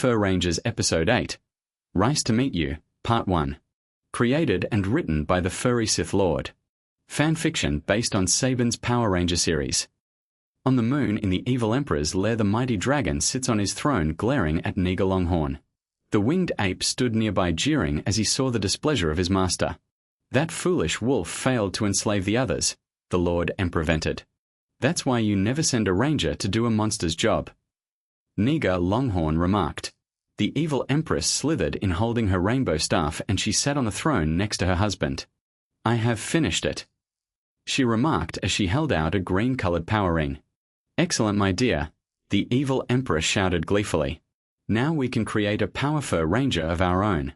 Fur Rangers Episode 8, Rice to Meet You, Part 1. Created and written by the Furry Sith Lord. Fanfiction based on Saban's Power Ranger series. On the moon in the Evil Emperor's lair, the mighty dragon sits on his throne glaring at Niga Longhorn. The winged ape stood nearby jeering as he saw the displeasure of his master. That foolish wolf failed to enslave the others, the Lord Emperor vented. That's why you never send a ranger to do a monster's job. Niga Longhorn remarked. The evil empress slithered in holding her rainbow staff, and she sat on the throne next to her husband. I have finished it, she remarked as she held out a green-colored power ring. Excellent, my dear, the evil empress shouted gleefully. Now we can create a power fur ranger of our own.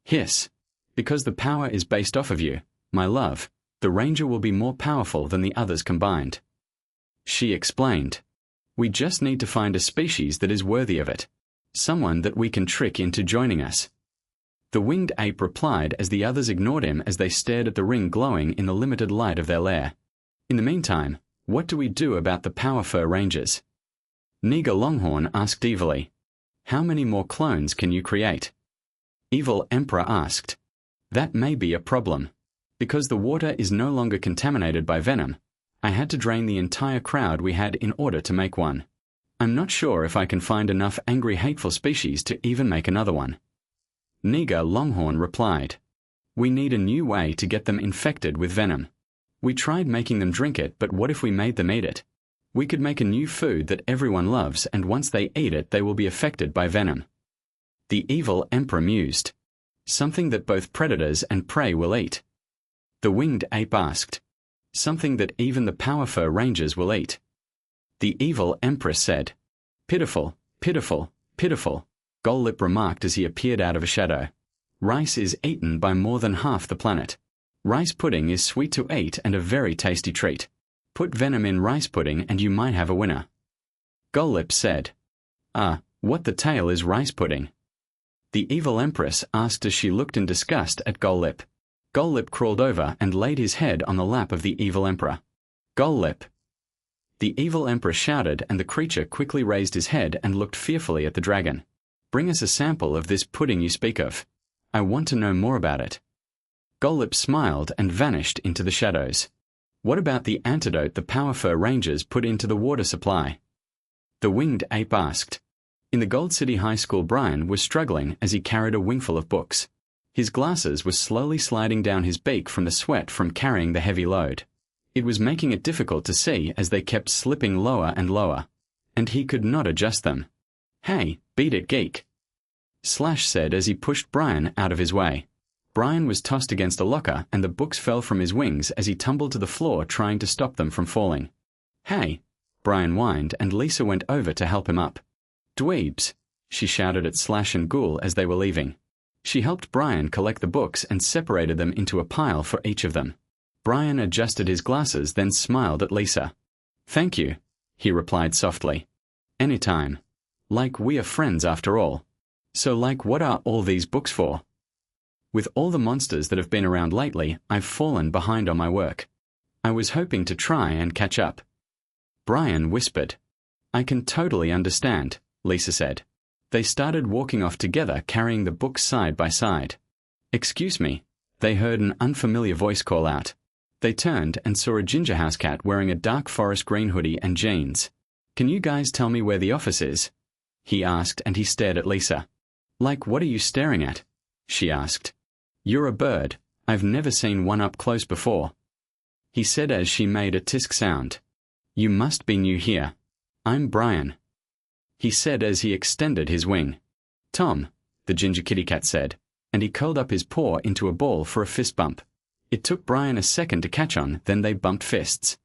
Hiss. Because the power is based off of you, my love, the ranger will be more powerful than the others combined. She explained. We just need to find a species that is worthy of it. Someone that we can trick into joining us. The winged ape replied as the others ignored him as they stared at the ring glowing in the limited light of their lair. In the meantime, what do we do about the power fur rangers? Niga Longhorn asked evilly. How many more clones can you create? Evil Emperor asked. That may be a problem. Because the water is no longer contaminated by venom, I had to drain the entire crowd we had in order to make one. I'm not sure if I can find enough angry, hateful species to even make another one. Niga Longhorn replied. We need a new way to get them infected with venom. We tried making them drink it, but what if we made them eat it? We could make a new food that everyone loves, and once they eat it, they will be affected by venom. The evil emperor mused. Something that both predators and prey will eat. The winged ape asked. Something that even the power fur rangers will eat. The evil empress said. Pitiful, pitiful, pitiful, Gollip remarked as he appeared out of a shadow. Rice is eaten by more than half the planet. Rice pudding is sweet to eat and a very tasty treat. Put venom in rice pudding and you might have a winner. Gollip said. What the tail is rice pudding? The evil empress asked as she looked in disgust at Gollip. Gollip crawled over and laid his head on the lap of the evil emperor. Gollip. The evil emperor shouted, and the creature quickly raised his head and looked fearfully at the dragon. Bring us a sample of this pudding you speak of. I want to know more about it. Gollip smiled and vanished into the shadows. What about the antidote the power fur rangers put into the water supply? The winged ape asked. In the Gold City High School, Brian was struggling as he carried a wingful of books. His glasses were slowly sliding down his beak from the sweat from carrying the heavy load. It was making it difficult to see as they kept slipping lower and lower, and he could not adjust them. Hey, beat it, geek, Slash said as he pushed Brian out of his way. Brian was tossed against a locker and the books fell from his wings as he tumbled to the floor trying to stop them from falling. Hey, Brian whined, and Lisa went over to help him up. Dweebs, she shouted at Slash and Ghoul as they were leaving. She helped Brian collect the books and separated them into a pile for each of them. Brian adjusted his glasses, then smiled at Lisa. Thank you, he replied softly. Anytime. Like, we are friends after all. So like, what are all these books for? With all the monsters that have been around lately, I've fallen behind on my work. I was hoping to try and catch up. Brian whispered. I can totally understand, Lisa said. They started walking off together, carrying the books side by side. Excuse me, they heard an unfamiliar voice call out. They turned and saw a ginger house cat wearing a dark forest green hoodie and jeans. Can you guys tell me where the office is? He asked, and he stared at Lisa. Like, what are you staring at? She asked. You're a bird. I've never seen one up close before. He said as she made a tisk sound. You must be new here. I'm Brian. He said as he extended his wing. Tom, the ginger kitty cat said, and he curled up his paw into a ball for a fist bump. It took Brian a second to catch on, then they bumped fists.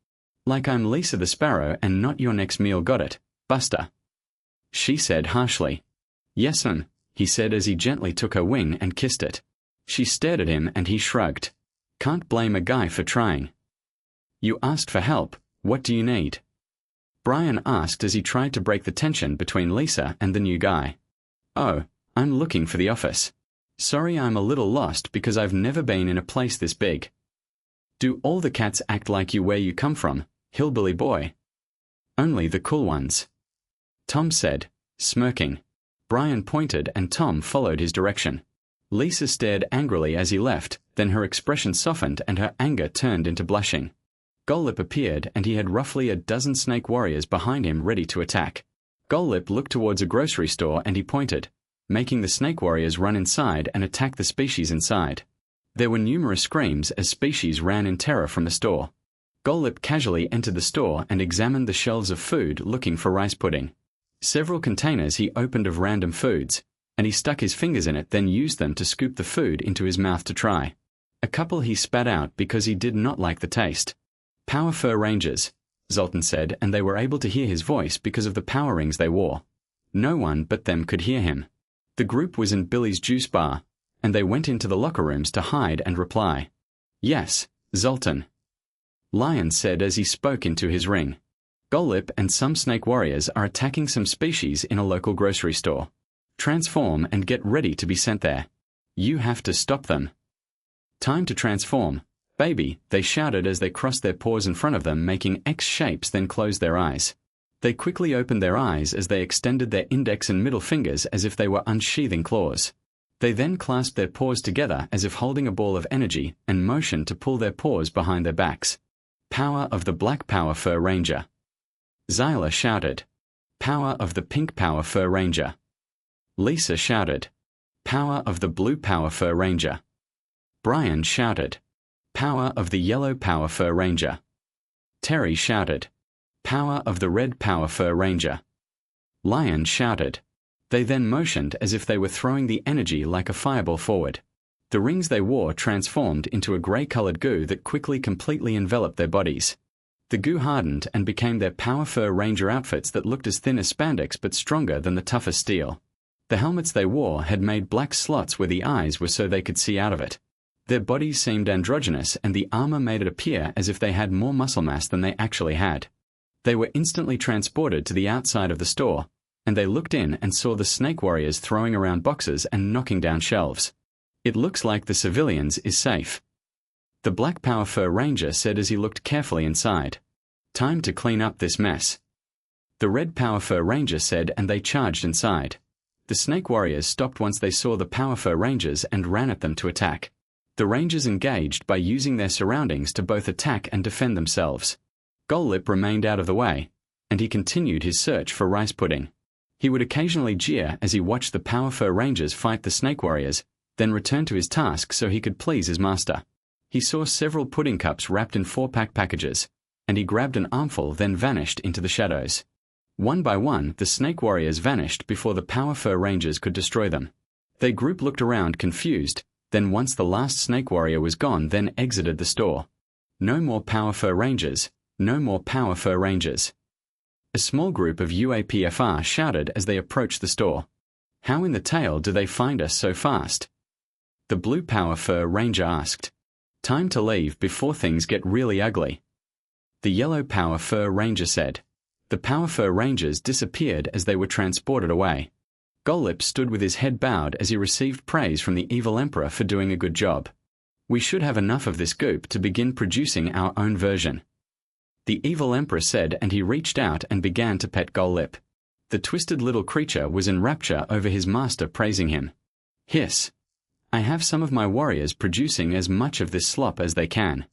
Like, I'm Lisa the Sparrow and not your next meal, got it, Buster? She said harshly. Yes'm, he said as he gently took her wing and kissed it. She stared at him and he shrugged. Can't blame a guy for trying. You asked for help, what do you need? Brian asked as he tried to break the tension between Lisa and the new guy. Oh, I'm looking for the office. Sorry, I'm a little lost because I've never been in a place this big. Do all the cats act like you where you come from, hillbilly boy? Only the cool ones. Tom said, smirking. Brian pointed and Tom followed his direction. Lisa stared angrily as he left, then her expression softened and her anger turned into blushing. Golip appeared and he had roughly a dozen snake warriors behind him ready to attack. Golip looked towards a grocery store and he pointed, making the snake warriors run inside and attack the species inside. There were numerous screams as species ran in terror from the store. Golip casually entered the store and examined the shelves of food looking for rice pudding. Several containers he opened of random foods, and he stuck his fingers in it, then used them to scoop the food into his mouth to try. A couple he spat out because he did not like the taste. Power Fur Rangers, Zoltan said, and they were able to hear his voice because of the power rings they wore. No one but them could hear him. The group was in Billy's juice bar, and they went into the locker rooms to hide and reply. Yes, Zoltan. Lion said as he spoke into his ring. Golip and some snake warriors are attacking some species in a local grocery store. Transform and get ready to be sent there. You have to stop them. Time to transform. Baby, they shouted as they crossed their paws in front of them, making X shapes, then closed their eyes. They quickly opened their eyes as they extended their index and middle fingers as if they were unsheathing claws. They then clasped their paws together as if holding a ball of energy and motioned to pull their paws behind their backs. Power of the Black Power Fur Ranger. Zyla shouted, Power of the Pink Power Fur Ranger. Lisa shouted, Power of the Blue Power Fur Ranger. Brian shouted, Power of the Yellow Power Fur Ranger. Terry shouted, Power of the Red Power Fur Ranger. Lion shouted. They then motioned as if they were throwing the energy like a fireball forward. The rings they wore transformed into a grey-coloured goo that quickly completely enveloped their bodies. The goo hardened and became their Power Fur Ranger outfits that looked as thin as spandex but stronger than the toughest steel. The helmets they wore had made black slots where the eyes were so they could see out of it. Their bodies seemed androgynous and the armor made it appear as if they had more muscle mass than they actually had. They were instantly transported to the outside of the store, and they looked in and saw the snake warriors throwing around boxes and knocking down shelves. It looks like the civilians is safe. The Black Power Fur Ranger said as he looked carefully inside. Time to clean up this mess. The Red Power Fur Ranger said, and they charged inside. The snake warriors stopped once they saw the Power Fur Rangers and ran at them to attack. The Rangers engaged by using their surroundings to both attack and defend themselves. Golip remained out of the way, and he continued his search for rice pudding. He would occasionally jeer as he watched the Power Fur Rangers fight the snake warriors, then return to his task so he could please his master. He saw several pudding cups wrapped in 4-pack packages, and he grabbed an armful then vanished into the shadows. One by one, the snake warriors vanished before the Power Fur Rangers could destroy them. Their group looked around confused, then once the last snake warrior was gone, then exited the store. No more Power Fur Rangers, no more Power Fur Rangers. A small group of UAPFR shouted as they approached the store. How in the tail do they find us so fast? The Blue Power Fur Ranger asked. Time to leave before things get really ugly. The Yellow Power Fur Ranger said. The Power Fur Rangers disappeared as they were transported away. Golip stood with his head bowed as he received praise from the evil Emperor for doing a good job. We should have enough of this goop to begin producing our own version. The evil Emperor said, and he reached out and began to pet Golip. The twisted little creature was in rapture over his master praising him. Hiss. I have some of my warriors producing as much of this slop as they can.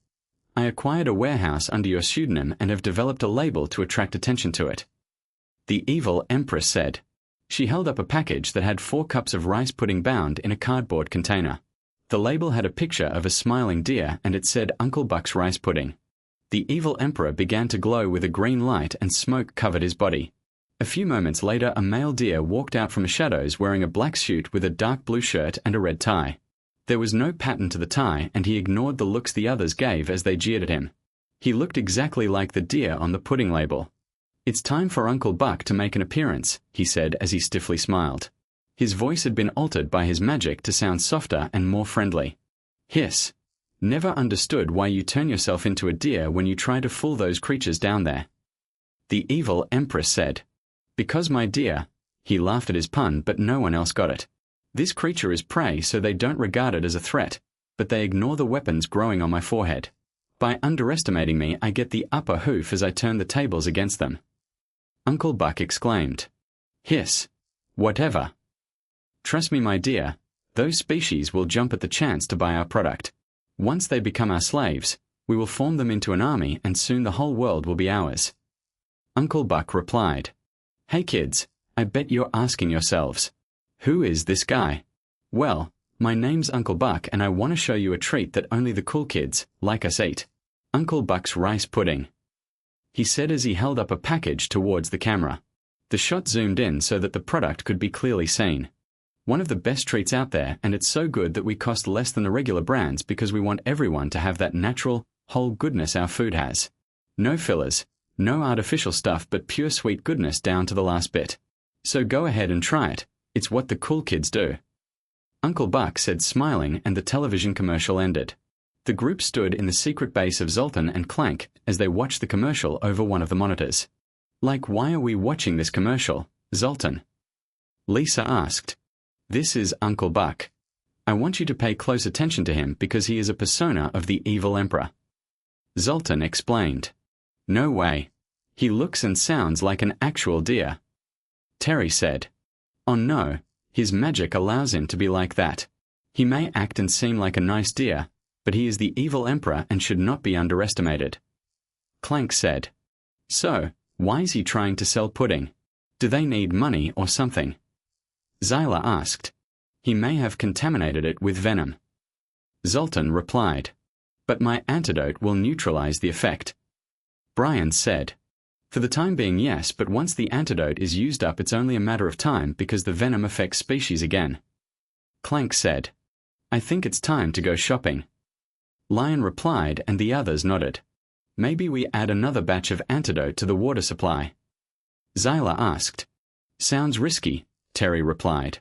I acquired a warehouse under your pseudonym and have developed a label to attract attention to it. The evil Empress said. She held up a package that had 4 cups of rice pudding bound in a cardboard container. The label had a picture of a smiling deer and it said Uncle Buck's rice pudding. The evil Emperor began to glow with a green light and smoke covered his body. A few moments later, a male deer walked out from the shadows wearing a black suit with a dark blue shirt and a red tie. There was no pattern to the tie, and he ignored the looks the others gave as they jeered at him. He looked exactly like the deer on the pudding label. It's time for Uncle Buck to make an appearance, he said as he stiffly smiled. His voice had been altered by his magic to sound softer and more friendly. Hiss. Never understood why you turn yourself into a deer when you try to fool those creatures down there. The evil Empress said. Because my dear, he laughed at his pun, but no one else got it. This creature is prey, so they don't regard it as a threat, but they ignore the weapons growing on my forehead. By underestimating me, I get the upper hoof as I turn the tables against them. Uncle Buck exclaimed. Hiss. Whatever. Trust me, my dear, those species will jump at the chance to buy our product. Once they become our slaves, we will form them into an army and soon the whole world will be ours. Uncle Buck replied, "Hey kids, I bet you're asking yourselves, who is this guy? Well, my name's Uncle Buck and I want to show you a treat that only the cool kids, like us, eat. Uncle Buck's rice pudding," he said as he held up a package towards the camera. The shot zoomed in so that the product could be clearly seen. One of the best treats out there, and it's so good that we cost less than the regular brands because we want everyone to have that natural, whole goodness our food has. No fillers, no artificial stuff, but pure sweet goodness down to the last bit. So go ahead and try it. It's what the cool kids do. Uncle Buck said, smiling, and the television commercial ended. The group stood in the secret base of Zoltan and Clank as they watched the commercial over one of the monitors. "Like, why are we watching this commercial, Zoltan?" Lisa asked. "This is Uncle Buck. I want you to pay close attention to him because he is a persona of the evil emperor." Zoltan explained. "No way. He looks and sounds like an actual deer." Terry said. "Oh no, his magic allows him to be like that. He may act and seem like a nice deer, but he is the evil emperor and should not be underestimated." Clank said. "So, why is he trying to sell pudding? Do they need money or something?" Zyla asked. "He may have contaminated it with venom." Zoltan replied. "But my antidote will neutralize the effect." Brian said. "For the time being, yes, but once the antidote is used up, it's only a matter of time because the venom affects species again." Clank said. "I think it's time to go shopping." Lion replied and the others nodded. "Maybe we add another batch of antidote to the water supply." Zyla asked. "Sounds risky," Terry replied.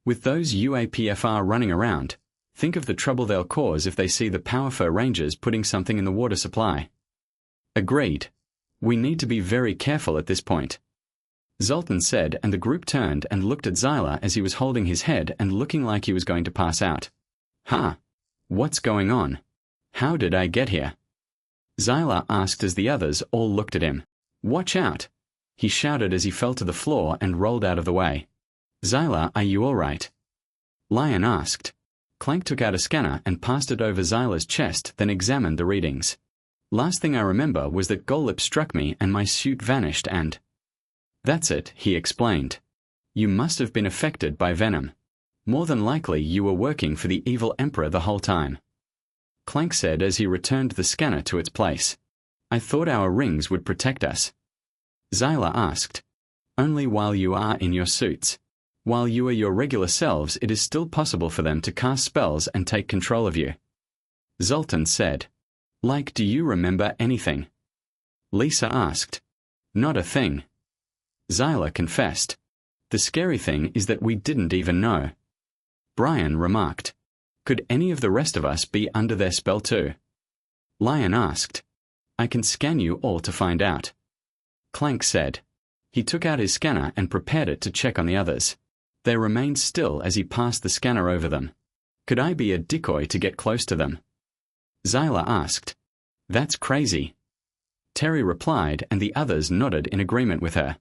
"With those UAPFR running around, think of the trouble they'll cause if they see the Powerful Rangers putting something in the water supply." Agreed. "We need to be very careful at this point," Zoltan said, and the group turned and looked at Zyla as he was holding his head and looking like he was going to pass out. "Huh? What's going on? How did I get here?" Zyla asked as the others all looked at him. "Watch out!" he shouted as he fell to the floor and rolled out of the way. "Zyla, are you all right?" Lion asked. Clank took out a scanner and passed it over Zyla's chest, then examined the readings. "Last thing I remember was that Golip struck me and my suit vanished and—" "That's it," he explained. "You must have been affected by venom. More than likely you were working for the evil emperor the whole time." Clank said as he returned the scanner to its place. "I thought our rings would protect us." Zyla asked. "Only while you are in your suits. While you are your regular selves, it is still possible for them to cast spells and take control of you." Zoltan said. "Like, do you remember anything?" Lisa asked. "Not a thing." Zyla confessed. "The scary thing is that we didn't even know." Brian remarked. "Could any of the rest of us be under their spell too?" Lion asked. "I can scan you all to find out." Clank said. He took out his scanner and prepared it to check on the others. They remained still as he passed the scanner over them. "Could I be a decoy to get close to them?" Zyla asked. "That's crazy." Terry replied and the others nodded in agreement with her.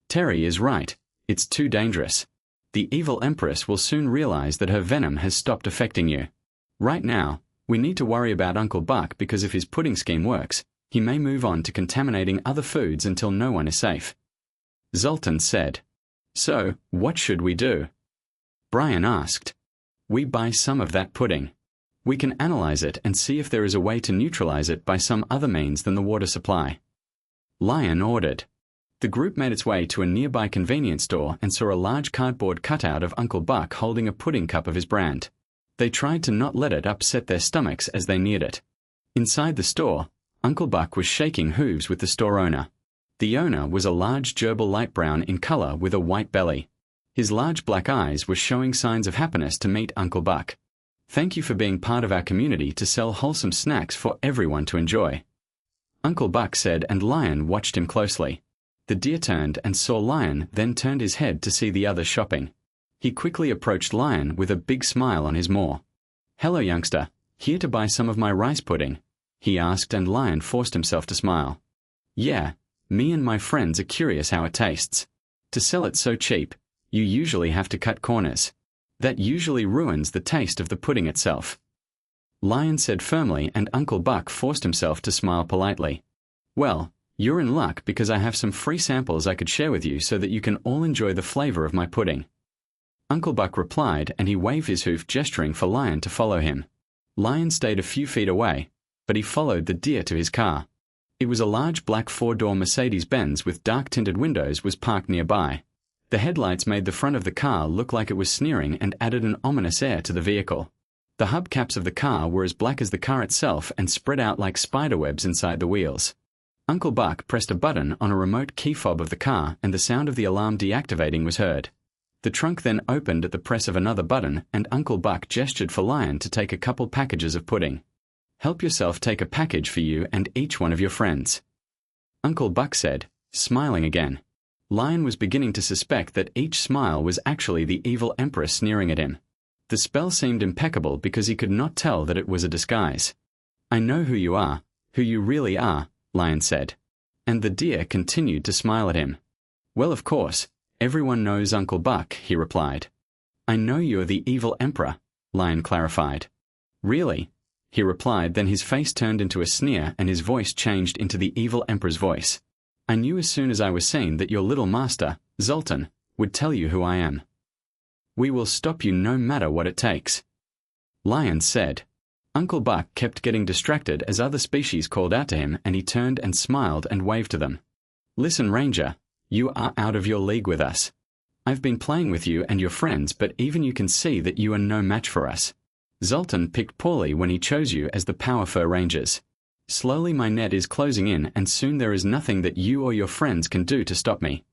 "Terry is right. It's too dangerous. The evil empress will soon realize that her venom has stopped affecting you. Right now, we need to worry about Uncle Buck because if his pudding scheme works, he may move on to contaminating other foods until no one is safe." Zoltan said. "So, what should we do?" Brian asked. "We buy some of that pudding. We can analyze it and see if there is a way to neutralize it by some other means than the water supply." Lion ordered. The group made its way to a nearby convenience store and saw a large cardboard cutout of Uncle Buck holding a pudding cup of his brand. They tried to not let it upset their stomachs as they neared it. Inside the store, Uncle Buck was shaking hooves with the store owner. The owner was a large gerbil light brown in color with a white belly. His large black eyes were showing signs of happiness to meet Uncle Buck. "Thank you for being part of our community to sell wholesome snacks for everyone to enjoy," Uncle Buck said, and Lion watched him closely. The deer turned and saw Lion, then turned his head to see the others shopping. He quickly approached Lion with a big smile on his maw. "Hello, youngster. Here to buy some of my rice pudding?" he asked, and Lion forced himself to smile. "Yeah, me and my friends are curious how it tastes. To sell it so cheap, you usually have to cut corners." That usually ruins the taste of the pudding itself. Lion said firmly, and Uncle Buck forced himself to smile politely. Well, you're in luck because I have some free samples I could share with you so that you can all enjoy the flavor of my pudding. Uncle Buck replied, and he waved his hoof, gesturing for Lion to follow him. Lion stayed a few feet away, but he followed the deer to his car. It was a large black four-door Mercedes-Benz with dark-tinted windows was parked nearby. The headlights made the front of the car look like it was sneering and added an ominous air to the vehicle. The hubcaps of the car were as black as the car itself and spread out like spiderwebs inside the wheels. Uncle Buck pressed a button on a remote key fob of the car, and the sound of the alarm deactivating was heard. The trunk then opened at the press of another button, and Uncle Buck gestured for Lion to take a couple packages of pudding. Help yourself, take a package for you and each one of your friends. Uncle Buck said, smiling again. Lion was beginning to suspect that each smile was actually the evil Emperor sneering at him. The spell seemed impeccable because he could not tell that it was a disguise. I know who you are, who you really are, Lion said. And the deer continued to smile at him. Well, of course, everyone knows Uncle Buck, he replied. I know you're the evil Emperor, Lion clarified. Really? He replied, then his face turned into a sneer and his voice changed into the evil Emperor's voice. I knew as soon as I was seen that your little master, Zoltan, would tell you who I am. We will stop you no matter what it takes. Lion said. Uncle Buck kept getting distracted as other species called out to him, and he turned and smiled and waved to them. Listen, Ranger, you are out of your league with us. I've been playing with you and your friends, but even you can see that you are no match for us. Zoltan picked poorly when he chose you as the Power Fur Rangers. Slowly my net is closing in, and soon there is nothing that you or your friends can do to stop me.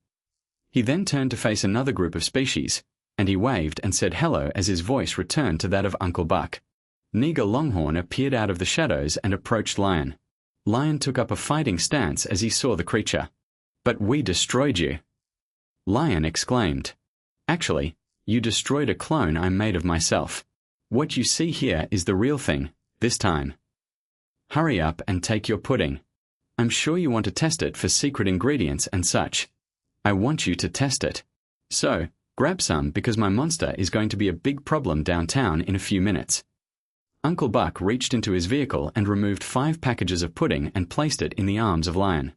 He then turned to face another group of species, and he waved and said hello as his voice returned to that of Uncle Buck. Neger Longhorn appeared out of the shadows and approached Lion. Lion took up a fighting stance as he saw the creature. But we destroyed you. Lion exclaimed. Actually, you destroyed a clone I made of myself. What you see here is the real thing, this time. Hurry up and take your pudding. I'm sure you want to test it for secret ingredients and such. I want you to test it. So, grab some because my monster is going to be a big problem downtown in a few minutes. Uncle Buck reached into his vehicle and removed 5 packages of pudding and placed it in the arms of Lion.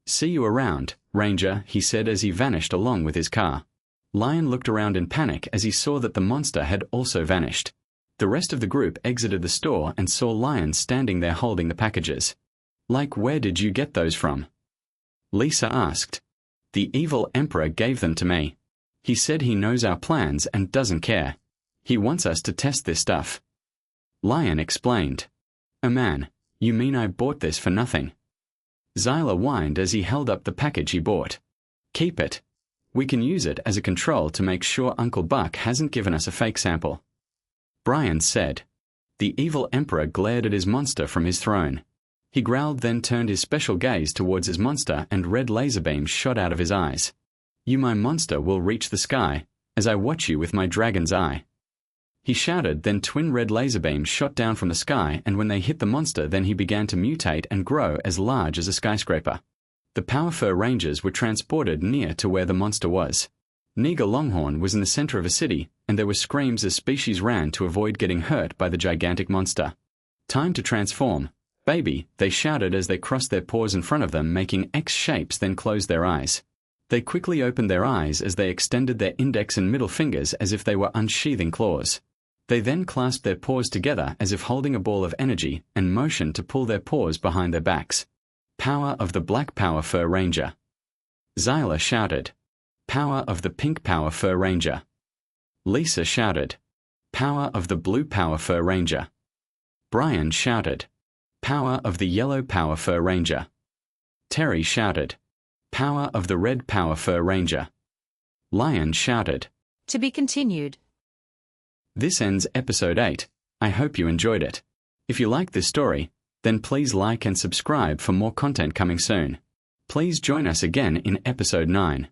See you around, Ranger, he said as he vanished along with his car. Lion looked around in panic as he saw that the monster had also vanished. The rest of the group exited the store and saw Lion standing there holding the packages. Like, where did you get those from? Lisa asked. The evil Emperor gave them to me. He said he knows our plans and doesn't care. He wants us to test this stuff. Lion explained. Oh man, you mean I bought this for nothing? Zyla whined as he held up the package he bought. Keep it. We can use it as a control to make sure Uncle Buck hasn't given us a fake sample. Brian said. The evil Emperor glared at his monster from his throne. He growled, then turned his special gaze towards his monster, and red laser beams shot out of his eyes. You, my monster, will reach the sky, as I watch you with my dragon's eye. He shouted, then twin red laser beams shot down from the sky, and when they hit the monster, then he began to mutate and grow as large as a skyscraper. The Power Fur Rangers were transported near to where the monster was. Neger Longhorn was in the center of a city, and there were screams as species ran to avoid getting hurt by the gigantic monster. Time to transform. Baby, they shouted as they crossed their paws in front of them, making X shapes, then closed their eyes. They quickly opened their eyes as they extended their index and middle fingers as if they were unsheathing claws. They then clasped their paws together as if holding a ball of energy and motioned to pull their paws behind their backs. Power of the Black Power Fur Ranger. Zyla shouted. Power of the Pink Power Fur Ranger. Lisa shouted. Power of the Blue Power Fur Ranger. Brian shouted. Power of the Yellow Power Fur Ranger. Terry shouted. Power of the Red Power Fur Ranger. Lion shouted. To be continued. This ends episode 8. I hope you enjoyed it. If you like this story, then please like and subscribe for more content coming soon. Please join us again in episode 9.